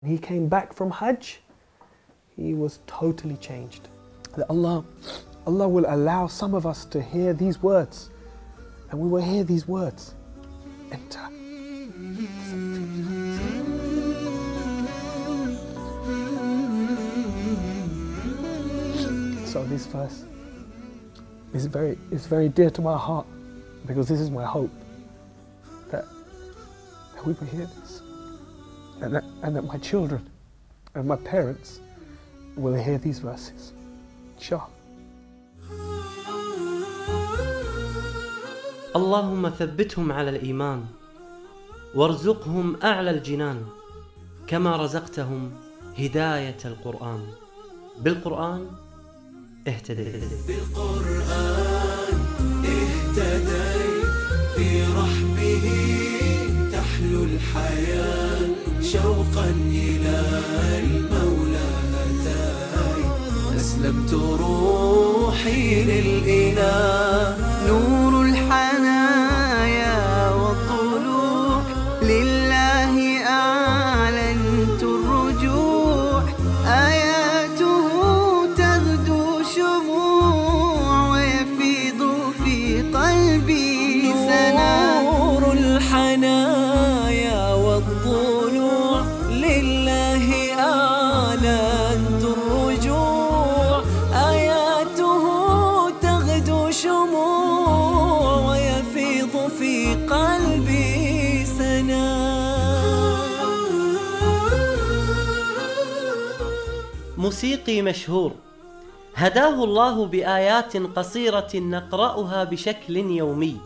He came back from Hajj, he was totally changed. That Allah will allow some of us to hear these words, and we will hear these words enter. So this verse is very dear to my heart, because this is my hope that we will hear this, and that my children and my parents will hear these verses, inshallah. اللهم ثبتهم على الإيمان وارزقهم أعلى الجنان كما رزقتهم هداية القرآن. بالقرآن اهتديت. بالقرآن اهتديت، في رحمه تحلو الحياة، شوقا إلى المولى أتاي، أسلمت روحي للإله، نور الحنايا والطلوع، لله أعلنت الرجوع، آياته تغدو شموع، ويفيض في قلبي سنا، نور الحنايا والطلوع، لله أعلنت الرجوع، آياته تغدو شموع، ويفيض في قلبي سنا. موسيقي مشهور هداه الله بآيات قصيرة نقرأها بشكل يومي،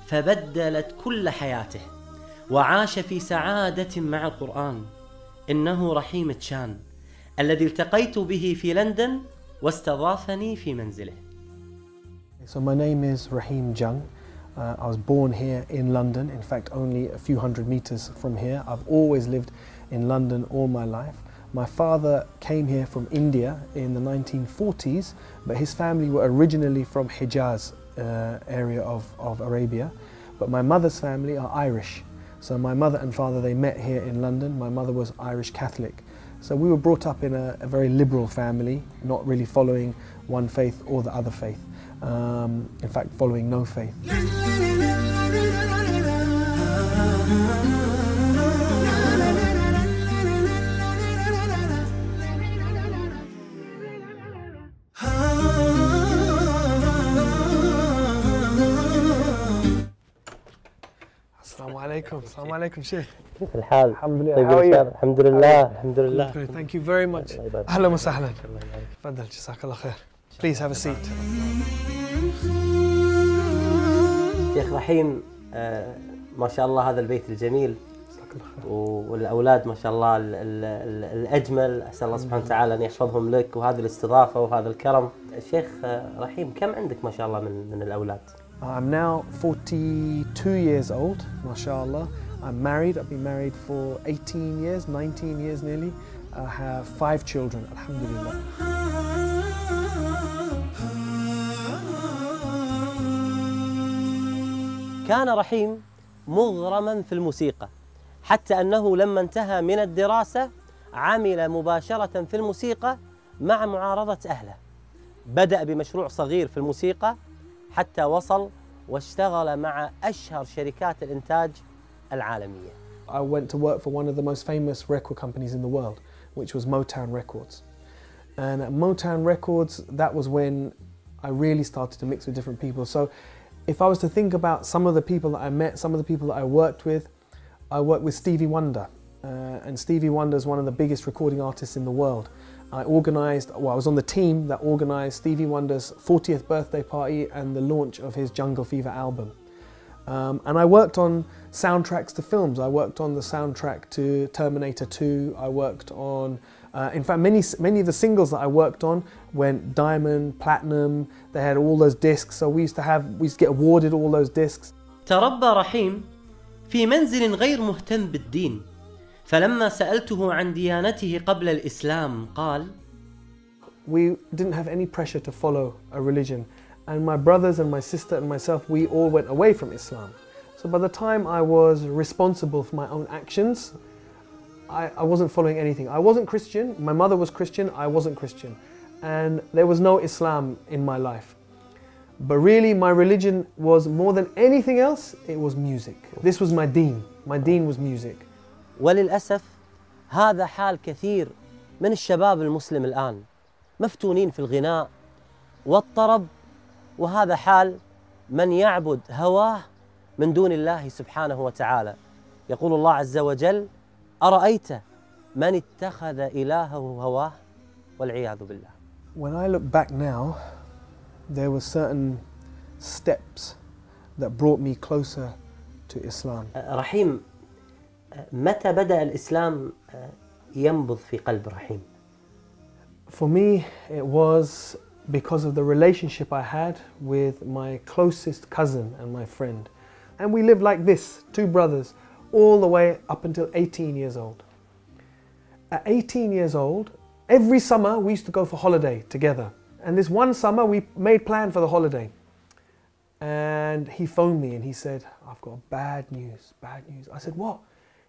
فبدلت كل حياته وعاش في سعادة مع القرآن. إنه رحيم تشان الذي التقيت به في لندن واستضافني في منزله. So my name is Rahim Jung. I was born here in London, in fact only a few hundred meters from here. I've always lived in London all my life. My father came here from India in the 1940s, but his family were originally from Hijaz area of Arabia. But my mother's family are Irish. So my mother and father, they met here in London. My mother was Irish Catholic. So we were brought up in a very liberal family, not really following one faith or the other faith. In fact, following no faith. Assalamu alaikum, Sheikh. كيف الحال؟ الحمد لله. How are you? الحمد لله. الحمد لله. Thank you very much. أهلا وسهلا. تفضل جزاك الله خير. Please have a seat. شيخ رحيم، ما شاء الله هذا البيت الجميل والأولاد ما شاء الله الأجمل، أسأل الله سبحانه وتعالى أن يحفظهم لك، وهذه الاستضافة وهذا الكرم. الشيخ رحيم، كم عندك ما شاء الله من الأولاد؟ I'm now 42 years old, mashallah. I'm married. I've been married for 18 years, 19 years nearly. I have 5 children, alhamdulillah. كان رحيم مغرما في الموسيقى، حتى أنه لما انتهى من الدراسة عمل مباشرة في الموسيقى مع معارضة أهله. بدأ بمشروع صغير في الموسيقى حتى وصل واشتغل مع أشهر شركات الإنتاج العالمية. I went to work for one of the most famous record companies in the world, which was Motown Records. And at Motown Records, that was when I really started to mix with different people. So if I was to think about some of the people that I met, some of the people that I worked with Stevie Wonder. And Stevie Wonder is one of the biggest recording artists in the world. I was on the team that organised Stevie Wonder's 40th birthday party and the launch of his Jungle Fever album. And I worked on soundtracks to films. I worked on the soundtrack to Terminator 2. I worked on, in fact, many of the singles that I worked on went diamond, platinum. They had all those discs. So we used to get awarded all those discs. تربى رحيم في منزل غير مهتم بالدين، فلما سألته عن ديانته قبل الإسلام قال: We didn't have any pressure to follow a religion, and my brothers and my sister and myself, we all went away from Islam. So by the time I was responsible for my own actions, I wasn't following anything. I wasn't Christian, my mother was Christian, I wasn't Christian. And there was no Islam in my life. But really my religion was more than anything else, it was music. This was my deen. My deen was music. وللأسف هذا حال كثير من الشباب المسلم الآن، مفتونين في الغناء والطرب، وهذا حال من يعبد هواه من دون الله سبحانه وتعالى. يقول الله عز وجل: أرأيت من اتخذ إلهه هواه والعياذ بالله. When I look back now, there were certain steps that brought me closer to Islam. رحيم، متى بدأ الإسلام ينبض في قلب رحيم؟ For me, it was because of the relationship I had with my closest cousin and my friend. And we lived like this, two brothers, all the way up until 18 years old. At 18 years old, every summer we used to go for holiday together. And this one summer we made plan for the holiday. And he phoned me and he said, I've got bad news, bad news. I said, what?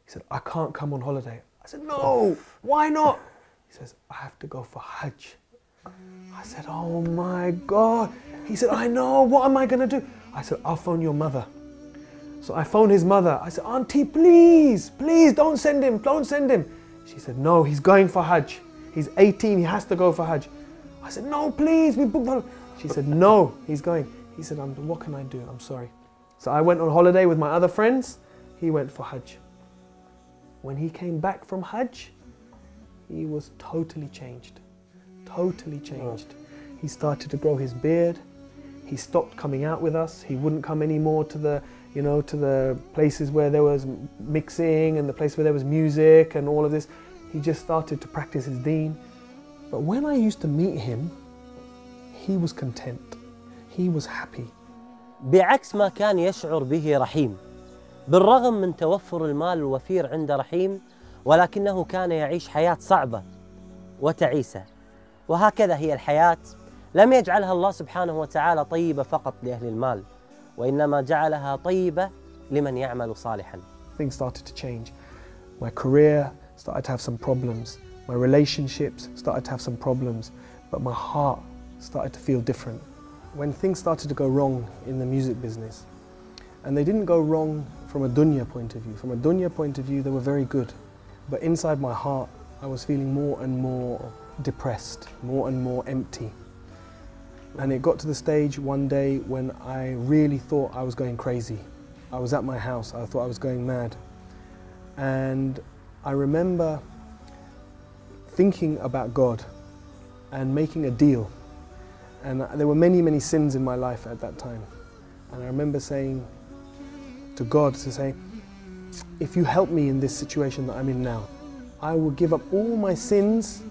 He said, I can't come on holiday. I said, no, why not? He says, I have to go for Hajj. I said, oh my God. He said, I know, what am I going to do? I said, I'll phone your mother. So I phoned his mother. I said, Auntie, please, please don't send him, don't send him. She said, no, he's going for Hajj. He's 18, he has to go for Hajj. I said, no, please, we booked holiday. She said, no, he's going. He said, what can I do? I'm sorry. So I went on holiday with my other friends. He went for Hajj. When he came back from Hajj, he was totally changed. Totally changed. He started to grow his beard. He stopped coming out with us. He wouldn't come anymore to the, to the places where there was mixing and the place where there was music and all of this. He just started to practice his deen. But when I used to meet him, he was content. He was happy. بعكس ما كان يشعر به رحيم، بالرغم من توفر المال الوفير عند رحيم، ولكنه كان يعيش حياة صعبة وتعيسة. وهكذا هي الحياة، لم يجعلها الله سبحانه وتعالى طيبة فقط لأهل المال، وإنما جعلها طيبة لمن يعمل صالحا. Things started to change. My career started to have some problems. My relationships started to have some problems, but my heart started to feel different. When things started to go wrong in the music business, and they didn't go wrong from a dunya point of view. From a dunya point of view, they were very good. But inside my heart, I was feeling more and more depressed, more and more empty. And it got to the stage one day when I really thought I was going crazy. I was at my house, I thought I was going mad. And I remember thinking about God and making a deal. And there were many, many sins in my life at that time. And I remember saying to God, if you help me in this situation that I'm in now, I will give up all my sins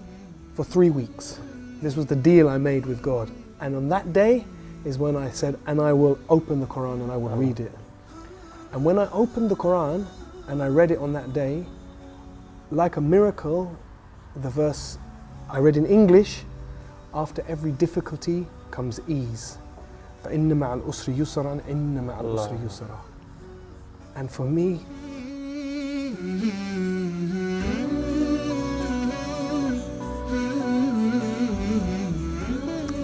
for 3 weeks. This was the deal I made with God. And on that day is when I said, and I will open the Quran and I will read it. And when I opened the Quran and I read it on that day, like a miracle, the verse I read in English, after every difficulty comes ease. فَإِنَّ مَعَ الْأُسْرِ يُسْرًا إِنَّ مَعَ الْأُسْرِ يُسْرًا. And for me,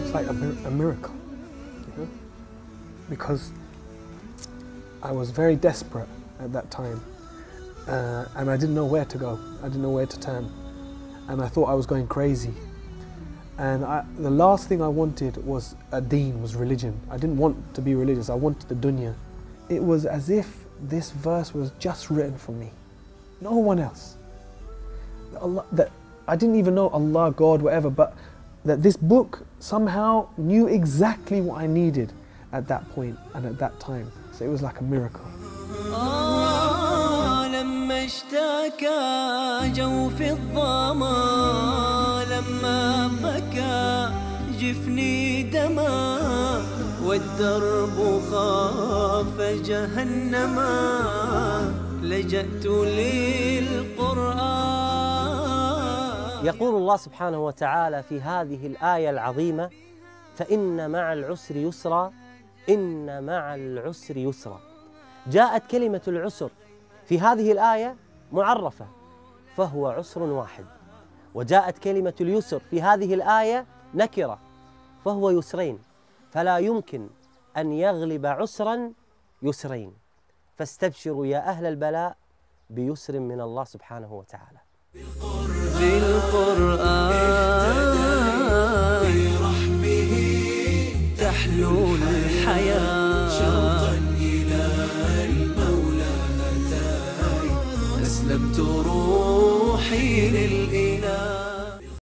it's like a miracle, because I was very desperate at that time, and I didn't know where to go. I didn't know where to turn, and I thought I was going crazy. And the last thing I wanted was a deen, was religion. I didn't want to be religious, I wanted the dunya. It was as if this verse was just written for me, no one else. That I didn't even know Allah, God, whatever, but that this book somehow knew exactly what I needed at that point and at that time. So it was like a miracle. لما اشتكى جوف الظما لما بكى جفني دما والدرب خاف جهنما لجأت للقرآن. يقول الله سبحانه وتعالى في هذه الآية العظيمة: فإن مع العسر يسرا إن مع العسر يسرا. جاءت كلمة العسر في هذه الآية معرفة، فهو عسر واحد. وجاءت كلمة اليسر في هذه الآية نكرة، فهو يسرين، فلا يمكن أن يغلب عسرا يسرين. فاستبشروا يا أهل البلاء بيسر من الله سبحانه وتعالى. بالقرآن برحمه تحلو الحياة، شوقا إلى المولى أتاي، أسلمت روحي للإله